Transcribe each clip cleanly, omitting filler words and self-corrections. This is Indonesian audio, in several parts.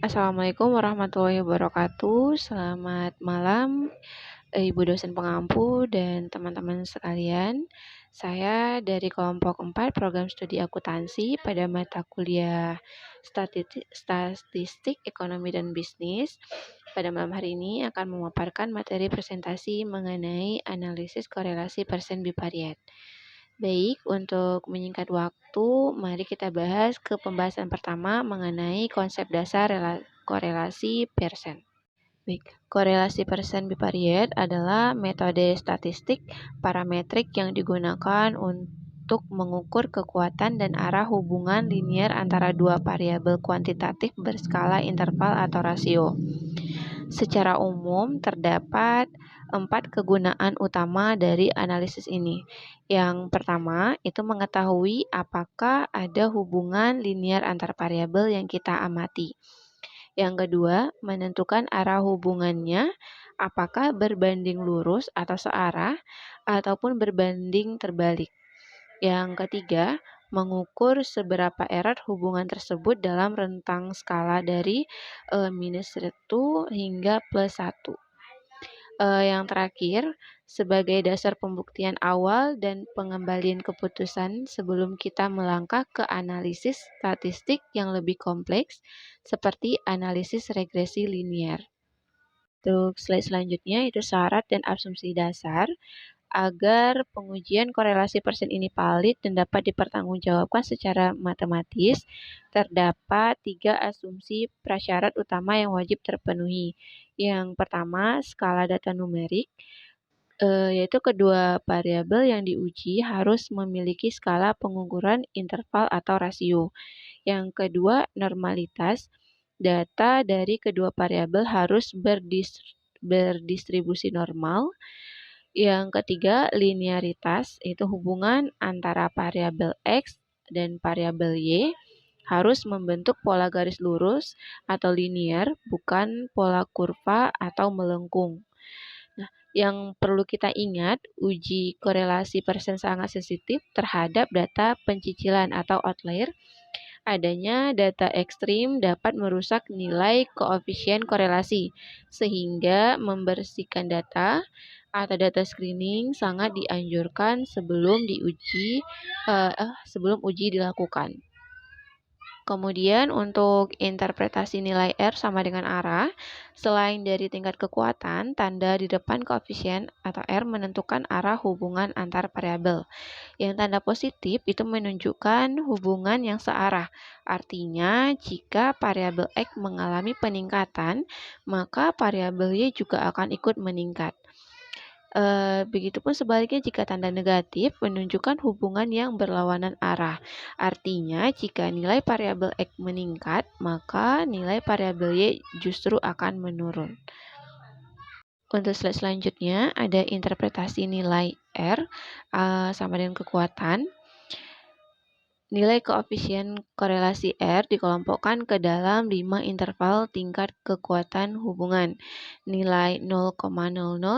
Assalamualaikum warahmatullahi wabarakatuh. Selamat malam, Ibu dosen pengampu dan teman-teman sekalian. Saya dari kelompok 4 program studi akuntansi pada mata kuliah Statistik, Ekonomi, dan Bisnis. Pada malam hari ini akan memaparkan materi presentasi mengenai analisis korelasi persen bivariat. Baik, untuk menyingkat waktu, mari kita bahas ke pembahasan pertama mengenai konsep dasar korelasi persen. Baik, korelasi persen bivariat adalah metode statistik parametrik yang digunakan untuk mengukur kekuatan dan arah hubungan linier antara dua variabel kuantitatif berskala interval atau rasio. Secara umum, terdapat 4 kegunaan utama dari analisis ini. Yang pertama, itu mengetahui apakah ada hubungan linier antar variabel yang kita amati. Yang kedua, menentukan arah hubungannya, apakah berbanding lurus atau searah, ataupun berbanding terbalik. Yang ketiga, mengukur seberapa erat hubungan tersebut dalam rentang skala dari -1 hingga +1. Yang terakhir, sebagai dasar pembuktian awal dan pengembalian keputusan sebelum kita melangkah ke analisis statistik yang lebih kompleks, seperti analisis regresi linier. Untuk slide selanjutnya, itu syarat dan asumsi dasar. Agar pengujian korelasi persen ini valid dan dapat dipertanggungjawabkan secara matematis, terdapat 3 asumsi prasyarat utama yang wajib terpenuhi. Yang pertama, skala data numerik, yaitu kedua variabel yang diuji harus memiliki skala pengukuran interval atau rasio. Yang kedua, normalitas, data dari kedua variabel harus berdistribusi normal. Yang ketiga, linearitas, itu hubungan antara variabel X dan variabel Y harus membentuk pola garis lurus atau linear, bukan pola kurva atau melengkung. Nah, yang perlu kita ingat, uji korelasi persen sangat sensitif terhadap data pencicilan atau outlier. Adanya data ekstrim dapat merusak nilai koefisien korelasi, sehingga membersihkan data atau data screening sangat dianjurkan sebelum uji dilakukan. Kemudian untuk interpretasi nilai R sama dengan arah, selain dari tingkat kekuatan, tanda di depan koefisien atau R menentukan arah hubungan antar variabel. Yang tanda positif itu menunjukkan hubungan yang searah. Artinya, jika variabel X mengalami peningkatan, maka variabel Y juga akan ikut meningkat. Begitupun sebaliknya jika tanda negatif menunjukkan hubungan yang berlawanan arah. Artinya, jika nilai variabel X meningkat, maka nilai variabel Y justru akan menurun. Untuk slide selanjutnya, ada interpretasi nilai R sama dengan kekuatan. Nilai koefisien korelasi R dikelompokkan ke dalam 5 interval tingkat kekuatan hubungan. Nilai 0,00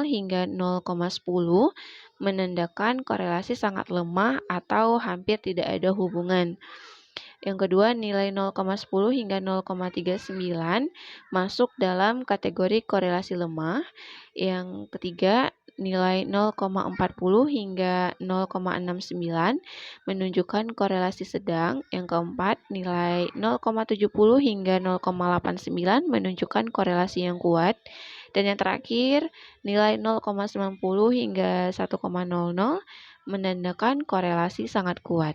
hingga 0,10 menandakan korelasi sangat lemah atau hampir tidak ada hubungan. Yang kedua, nilai 0,10 hingga 0,39 masuk dalam kategori korelasi lemah. Yang ketiga, nilai 0,40 hingga 0,69 menunjukkan korelasi sedang. Yang keempat, nilai 0,70 hingga 0,89 menunjukkan korelasi yang kuat. Dan yang terakhir, nilai 0,90 hingga 1,00 menandakan korelasi sangat kuat.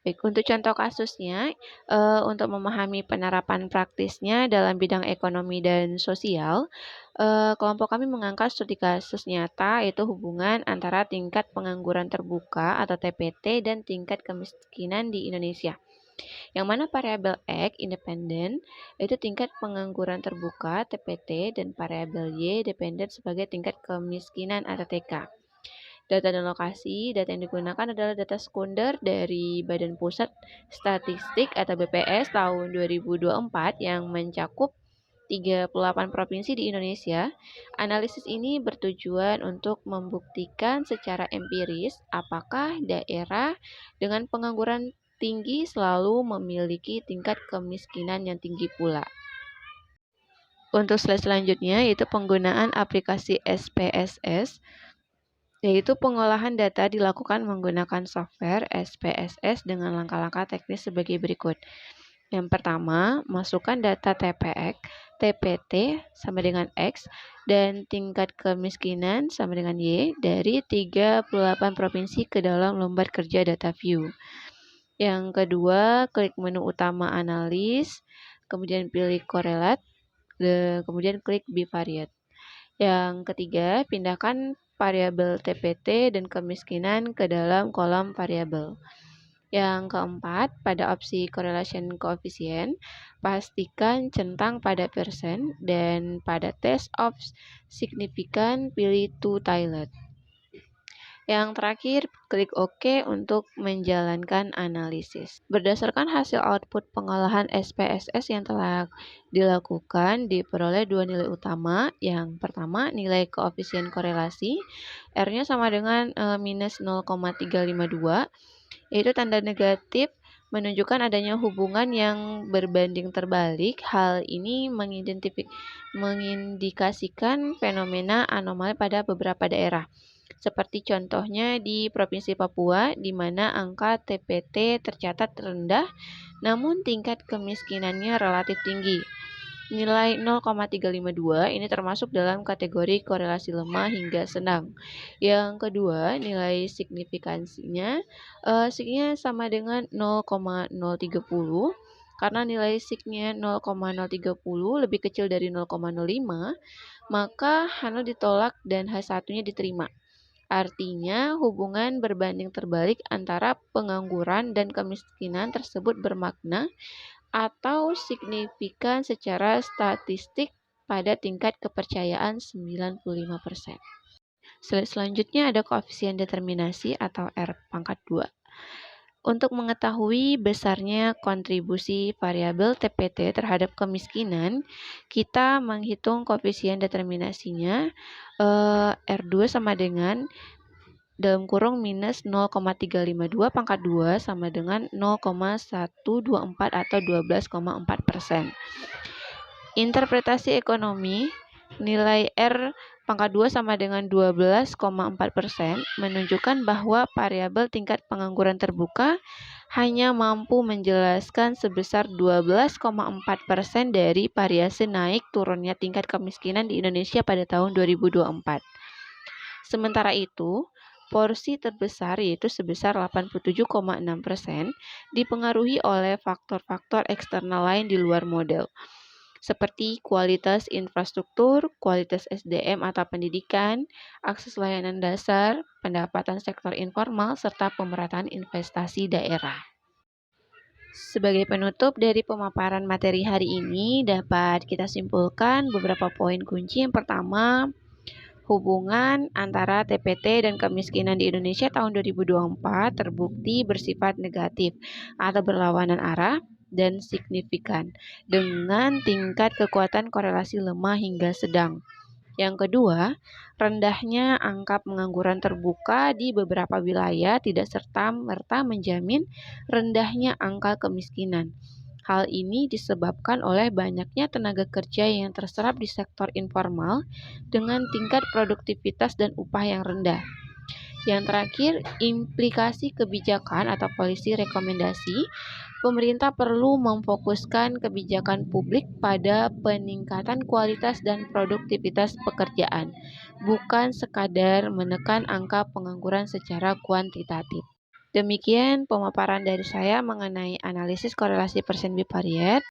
Baik, untuk contoh kasusnya, untuk memahami penerapan praktisnya dalam bidang ekonomi dan sosial, kelompok kami mengangkat studi kasus nyata, yaitu hubungan antara tingkat pengangguran terbuka atau TPT dan tingkat kemiskinan di Indonesia. Yang mana variabel X independen itu tingkat pengangguran terbuka TPT dan variabel Y dependen sebagai tingkat kemiskinan atau TK. Data dan lokasi, data yang digunakan adalah data sekunder dari Badan Pusat Statistik atau BPS tahun 2024 yang mencakup 38 provinsi di Indonesia. Analisis ini bertujuan untuk membuktikan secara empiris apakah daerah dengan pengangguran tinggi selalu memiliki tingkat kemiskinan yang tinggi pula. Untuk slide selanjutnya yaitu penggunaan aplikasi SPSS, yaitu pengolahan data dilakukan menggunakan software SPSS dengan langkah-langkah teknis sebagai berikut. Yang pertama, masukkan data TPX, TPT sama dengan X, dan tingkat kemiskinan sama dengan Y dari 38 provinsi ke dalam lembar kerja data view. Yang kedua, klik menu utama analis, kemudian pilih correlate, kemudian klik bivariate. Yang ketiga, pindahkan variabel TPT dan kemiskinan ke dalam kolom variabel. Yang keempat, pada opsi correlation coefficient, pastikan centang pada persen, dan pada test of significant pilih to tiled. Yang terakhir, klik OK untuk menjalankan analisis. Berdasarkan hasil output pengolahan SPSS yang telah dilakukan, diperoleh dua nilai utama. Yang pertama, nilai koefisien korelasi, R-nya sama dengan minus 0,352, yaitu tanda negatif menunjukkan adanya hubungan yang berbanding terbalik. Hal ini mengindikasikan fenomena anomali pada beberapa daerah. Seperti contohnya di Provinsi Papua, di mana angka TPT tercatat rendah, namun tingkat kemiskinannya relatif tinggi. Nilai 0,352 ini termasuk dalam kategori korelasi lemah hingga sedang. Yang kedua, nilai signifikansinya signya sama dengan 0,030. Karena nilai signya 0,030 lebih kecil dari 0,05, maka H0 ditolak dan H1-nya diterima. Artinya, hubungan berbanding terbalik antara pengangguran dan kemiskinan tersebut bermakna atau signifikan secara statistik pada tingkat kepercayaan 95%. Slide selanjutnya ada koefisien determinasi atau R pangkat 2. Untuk mengetahui besarnya kontribusi variabel TPT terhadap kemiskinan, kita menghitung koefisien determinasinya R2 sama dengan dalam kurung minus 0,352 pangkat 2 sama dengan 0,124 atau 12,4%. Interpretasi ekonomi, nilai R pangkat 2 sama dengan 12,4% menunjukkan bahwa variabel tingkat pengangguran terbuka hanya mampu menjelaskan sebesar 12,4% dari variasi naik turunnya tingkat kemiskinan di Indonesia pada tahun 2024. Sementara itu, porsi terbesar yaitu sebesar 87,6% dipengaruhi oleh faktor-faktor eksternal lain di luar model, seperti kualitas infrastruktur, kualitas SDM atau pendidikan, akses layanan dasar, pendapatan sektor informal, serta pemerataan investasi daerah. Sebagai penutup dari pemaparan materi hari ini, dapat kita simpulkan beberapa poin kunci. Yang pertama, hubungan antara TPT dan kemiskinan di Indonesia tahun 2024 terbukti bersifat negatif atau berlawanan arah dan signifikan dengan tingkat kekuatan korelasi lemah hingga sedang. Yang kedua, rendahnya angka pengangguran terbuka di beberapa wilayah tidak serta-merta menjamin rendahnya angka kemiskinan. Hal ini disebabkan oleh banyaknya tenaga kerja yang terserap di sektor informal dengan tingkat produktivitas dan upah yang rendah. Yang terakhir, implikasi kebijakan atau polisi rekomendasi. Pemerintah perlu memfokuskan kebijakan publik pada peningkatan kualitas dan produktivitas pekerjaan, bukan sekadar menekan angka pengangguran secara kuantitatif. Demikian pemaparan dari saya mengenai analisis korelasi persen bivariate.